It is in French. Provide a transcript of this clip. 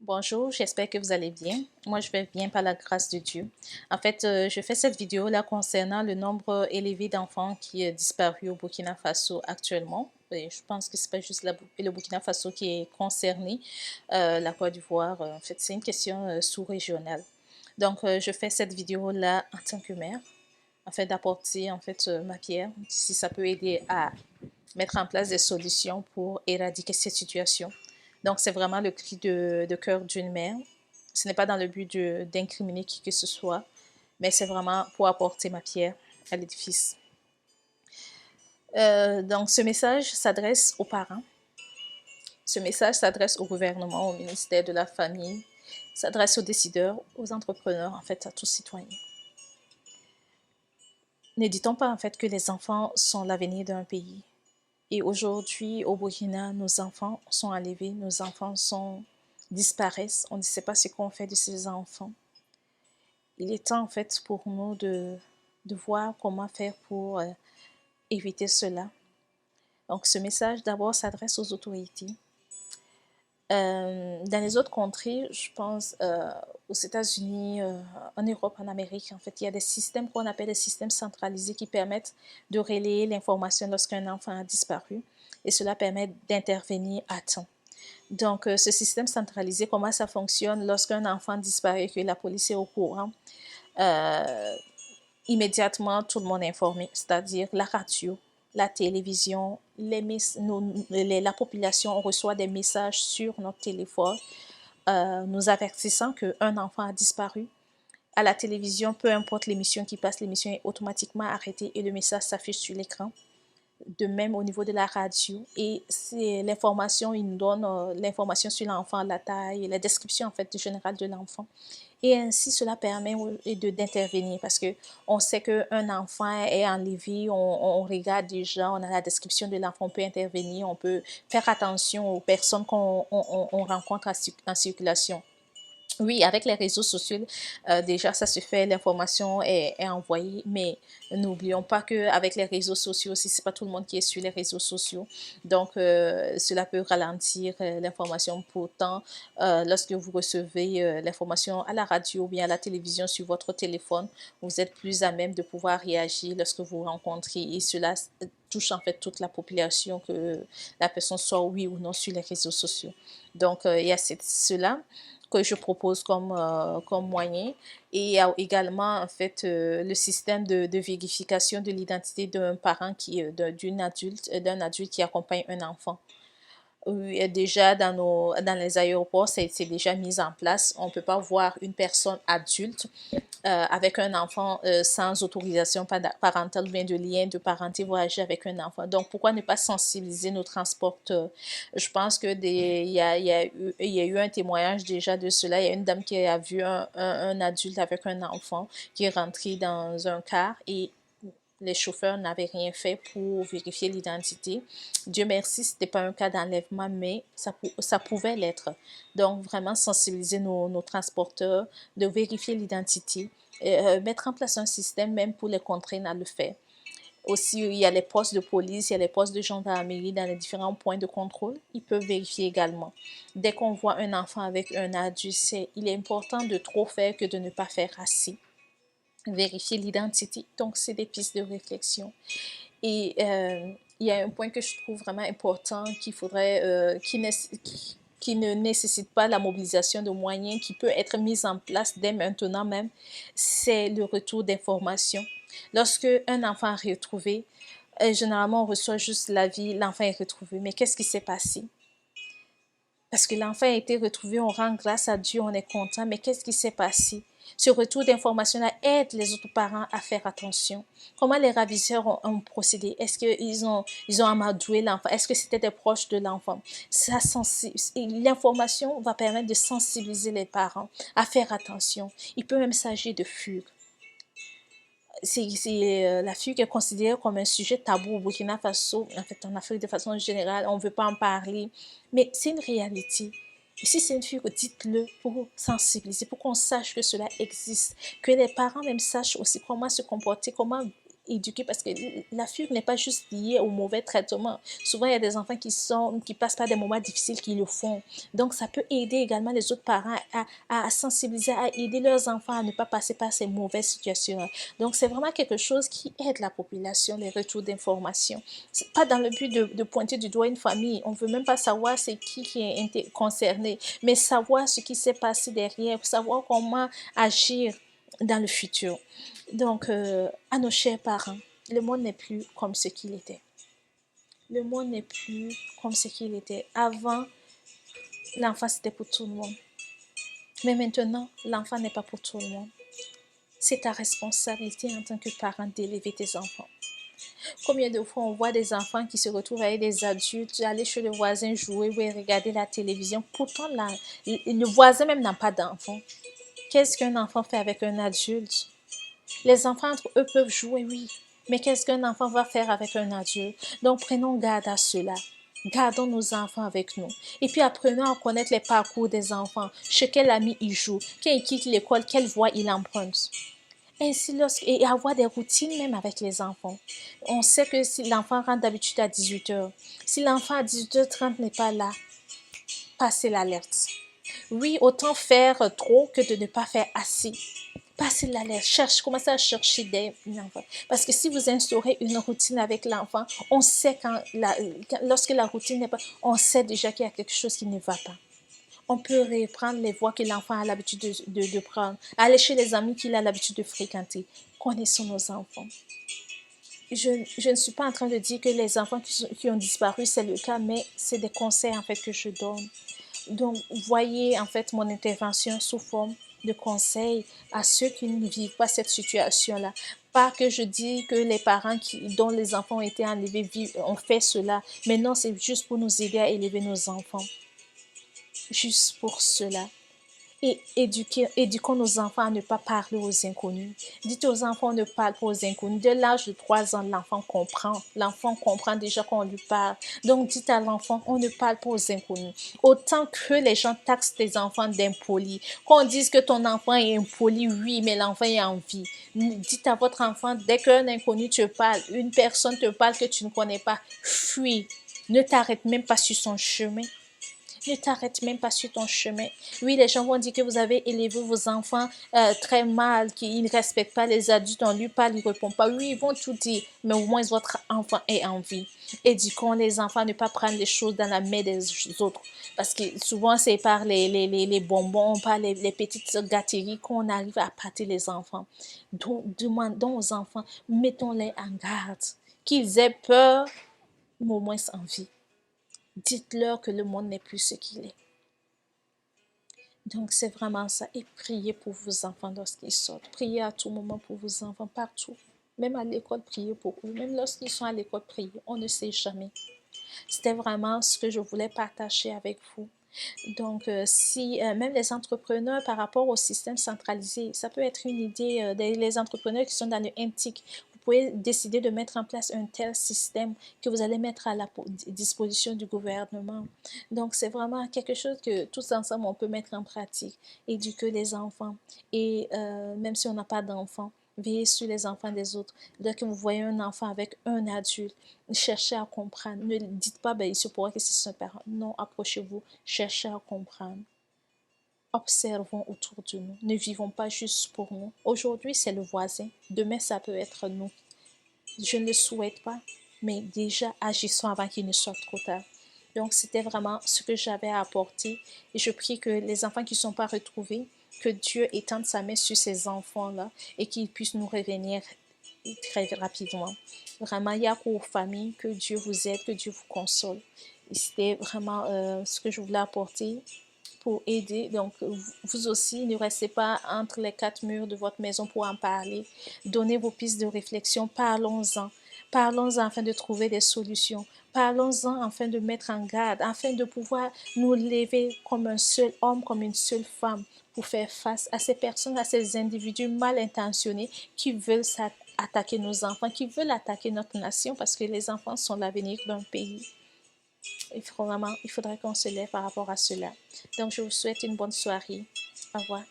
Bonjour, j'espère que vous allez bien. Moi, je vais bien par la grâce de Dieu. En fait, je fais cette vidéo-là concernant le nombre élevé d'enfants qui est disparu au Burkina Faso actuellement. Et je pense que c'est pas juste le Burkina Faso qui est concerné, la Côte d'Ivoire. En fait, c'est une question sous-régionale. Donc, je fais cette vidéo-là en tant que mère, en fait, d'apporter ma pierre, si ça peut aider à mettre en place des solutions pour éradiquer cette situation. Donc, c'est vraiment le cri de cœur d'une mère. Ce n'est pas dans le but d'incriminer qui que ce soit, mais c'est vraiment pour apporter ma pierre à l'édifice. Donc, ce message s'adresse aux parents. Ce message s'adresse au gouvernement, au ministère de la Famille, s'adresse aux décideurs, aux entrepreneurs, en fait, à tous citoyens. Ne dit-on pas, en fait, que les enfants sont l'avenir d'un pays? Et aujourd'hui, au Burkina, nos enfants sont enlevés, nos enfants disparaissent. On ne sait pas ce qu'on fait de ces enfants. Il est temps, en fait, pour nous de voir comment faire pour éviter cela. Donc, ce message, d'abord, s'adresse aux autorités. Dans les autres contrées, je pense aux États-Unis, en Europe, en Amérique, en fait, il y a des systèmes qu'on appelle des systèmes centralisés qui permettent de relayer l'information lorsqu'un enfant a disparu et cela permet d'intervenir à temps. Donc, ce système centralisé, comment ça fonctionne lorsqu'un enfant disparaît et que la police est au courant? Immédiatement, tout le monde est informé, c'est-à-dire la radio, la télévision, la population reçoit des messages sur notre téléphone nous avertissant qu'un enfant a disparu. À la télévision, peu importe l'émission qui passe, l'émission est automatiquement arrêtée et le message s'affiche sur l'écran. De même au niveau de la radio. Et c'est l'information, il nous donne l'information sur l'enfant, la taille, la description en fait générale de l'enfant. Et ainsi, cela permet d'intervenir parce que on sait qu'un enfant est enlevé, on regarde déjà, on a la description de l'enfant, on peut intervenir, on peut faire attention aux personnes qu'on rencontre en circulation. Oui, avec les réseaux sociaux, déjà ça se fait, l'information est envoyée, mais n'oublions pas qu'avec les réseaux sociaux aussi, c'est pas tout le monde qui est sur les réseaux sociaux. Donc, cela peut ralentir l'information. Pourtant, lorsque vous recevez l'information à la radio ou bien à la télévision sur votre téléphone, vous êtes plus à même de pouvoir réagir lorsque vous rencontrez et cela touche en fait toute la population, que la personne soit oui ou non sur les réseaux sociaux. Donc, il y a cela que je propose comme moyen. Et il y a également en fait le système de vérification de l'identité d'un parent d'un adulte qui accompagne un enfant. Oui, déjà dans les aéroports, c'est déjà mis en place. On ne peut pas voir une personne adulte avec un enfant sans autorisation parentale ou bien de lien de parenté voyager avec un enfant. Donc, pourquoi ne pas sensibiliser nos transporteurs? Je pense que il y a eu un témoignage déjà de cela. Il y a une dame qui a vu un adulte avec un enfant qui est rentré dans un car et les chauffeurs n'avaient rien fait pour vérifier l'identité. Dieu merci, ce n'était pas un cas d'enlèvement, mais ça pouvait l'être. Donc, vraiment sensibiliser nos transporteurs, de vérifier l'identité, mettre en place un système même pour les contraindre à le faire. Aussi, il y a les postes de police, il y a les postes de gendarmerie dans les différents points de contrôle. Ils peuvent vérifier également. Dès qu'on voit un enfant avec un adulte, il est important de trop faire que de ne pas faire assez. Vérifier l'identité. Donc, c'est des pistes de réflexion. Et il y a un point que je trouve vraiment important qu'il faudrait, qui ne nécessite pas la mobilisation de moyens, qui peut être mis en place dès maintenant même, c'est le retour d'informations. Lorsque un enfant est retrouvé, généralement on reçoit juste l'avis, l'enfant est retrouvé. Mais qu'est-ce qui s'est passé? Parce que l'enfant a été retrouvé, on rend grâce à Dieu, on est content, mais qu'est-ce qui s'est passé? Ce retour d'information-là aide les autres parents à faire attention. Comment les ravisseurs ont procédé? Est-ce ils ont amadoué l'enfant? Est-ce que c'était des proches de l'enfant? L'information va permettre de sensibiliser les parents à faire attention. Il peut même s'agir de fugue. La fugue est considérée comme un sujet tabou au Burkina Faso, en fait en Afrique de façon générale, on ne veut pas en parler, mais c'est une réalité. Et si c'est une fugue, dites-le pour sensibiliser, pour qu'on sache que cela existe, que les parents même sachent aussi comment se comporter, comment éduquer, parce que la fugue n'est pas juste liée au mauvais traitement. Souvent, il y a des enfants qui passent par des moments difficiles qui le font. Donc, ça peut aider également les autres parents à sensibiliser, à aider leurs enfants à ne pas passer par ces mauvaises situations. Donc, c'est vraiment quelque chose qui aide la population, les retours d'informations. C'est pas dans le but de pointer du doigt une famille. On veut même pas savoir c'est qui est concerné, mais savoir ce qui s'est passé derrière, savoir comment agir dans le futur. Donc, à nos chers parents, le monde n'est plus comme ce qu'il était. Le monde n'est plus comme ce qu'il était. Avant, l'enfant, c'était pour tout le monde. Mais maintenant, l'enfant n'est pas pour tout le monde. C'est ta responsabilité en tant que parent d'élever tes enfants. Combien de fois on voit des enfants qui se retrouvent avec des adultes, aller chez le voisin jouer ou regarder la télévision. Pourtant, le voisin même n'a pas d'enfant. Qu'est-ce qu'un enfant fait avec un adulte? Les enfants entre eux peuvent jouer, oui. Mais qu'est-ce qu'un enfant va faire avec un adulte? Donc, prenons garde à cela. Gardons nos enfants avec nous. Et puis, apprenons à connaître les parcours des enfants. Chez quel ami ils jouent, quand ils quittent l'école, quelle voie ils empruntent. Ainsi, et avoir des routines même avec les enfants. On sait que si l'enfant rentre d'habitude à 18h, si l'enfant à 18h30 n'est pas là, passez l'alerte. Oui, autant faire trop que de ne pas faire assez. Passez l'alerte, commencez à chercher des enfants. Parce que si vous instaurez une routine avec l'enfant, on sait lorsque la routine n'est pas, on sait déjà qu'il y a quelque chose qui ne va pas. On peut reprendre les voies que l'enfant a l'habitude de prendre, aller chez les amis qu'il a l'habitude de fréquenter. Connaissons nos enfants. Je ne suis pas en train de dire que les enfants qui ont disparu, c'est le cas, mais c'est des conseils en fait que je donne. Donc, voyez en fait mon intervention sous forme de conseils à ceux qui ne vivent pas cette situation-là. Pas que je dis que les parents dont les enfants ont été enlevés ont fait cela, mais non, c'est juste pour nous aider à élever nos enfants. Juste pour cela. Et éduquons nos enfants à ne pas parler aux inconnus. Dites aux enfants ne parle pas aux inconnus. Dès l'âge de 3 ans, l'enfant comprend. L'enfant comprend déjà qu'on lui parle. Donc, dites à l'enfant, on ne parle pas aux inconnus. Autant que les gens taxent tes enfants d'impolis, qu'on dise que ton enfant est impoli, oui, mais l'enfant est en vie. Dites à votre enfant, dès qu'un inconnu te parle, une personne te parle que tu ne connais pas, fuis. Ne t'arrête même pas sur son chemin. Ne t'arrête même pas sur ton chemin. Oui, les gens vont dire que vous avez élevé vos enfants très mal, qu'ils ne respectent pas les adultes, on lui parle, il ne répond pas. Oui, ils vont tout dire, mais au moins votre enfant est en vie. Éduquons les enfants à ne pas prendre les choses dans la main des autres. Parce que souvent, c'est par les bonbons, par les petites gâteries qu'on arrive à pâter les enfants. Donc, demandons aux enfants, mettons-les en garde, qu'ils aient peur, mais au moins en vie. Dites-leur que le monde n'est plus ce qu'il est. Donc, c'est vraiment ça. Et priez pour vos enfants lorsqu'ils sortent. Priez à tout moment pour vos enfants, partout. Même à l'école, priez pour eux. Même lorsqu'ils sont à l'école, priez. On ne sait jamais. C'était vraiment ce que je voulais partager avec vous. Donc, si même les entrepreneurs par rapport au système centralisé, ça peut être une idée, les entrepreneurs qui sont dans le NTIC, vous pouvez décider de mettre en place un tel système que vous allez mettre à la disposition du gouvernement. Donc, c'est vraiment quelque chose que tous ensemble, on peut mettre en pratique, éduquer les enfants. Et même si on n'a pas d'enfants, veillez sur les enfants des autres. Dès que vous voyez un enfant avec un adulte, cherchez à comprendre. Ne dites pas, ben, il se pourrait que c'est son parent. Non, approchez-vous, cherchez à comprendre. Observons autour de nous. Ne vivons pas juste pour nous. Aujourd'hui, c'est le voisin. Demain, ça peut être nous. Je ne le souhaite pas, mais déjà agissons avant qu'il ne soit trop tard. Donc, c'était vraiment ce que j'avais à apporter. Et je prie que les enfants qui ne sont pas retrouvés, que Dieu étende sa main sur ces enfants-là et qu'ils puissent nous revenir très rapidement. Vraiment, il y a aux familles, que Dieu vous aide, que Dieu vous console. Et c'était vraiment ce que je voulais apporter pour aider. Donc, vous aussi, ne restez pas entre les quatre murs de votre maison pour en parler. Donnez vos pistes de réflexion, parlons-en. Parlons-en afin de trouver des solutions. Parlons-en afin de mettre en garde, afin de pouvoir nous lever comme un seul homme, comme une seule femme pour faire face à ces personnes, à ces individus mal intentionnés qui veulent attaquer nos enfants, qui veulent attaquer notre nation parce que les enfants sont l'avenir d'un pays. Il faudrait qu'on se lève par rapport à cela. Donc, je vous souhaite une bonne soirée. Au revoir.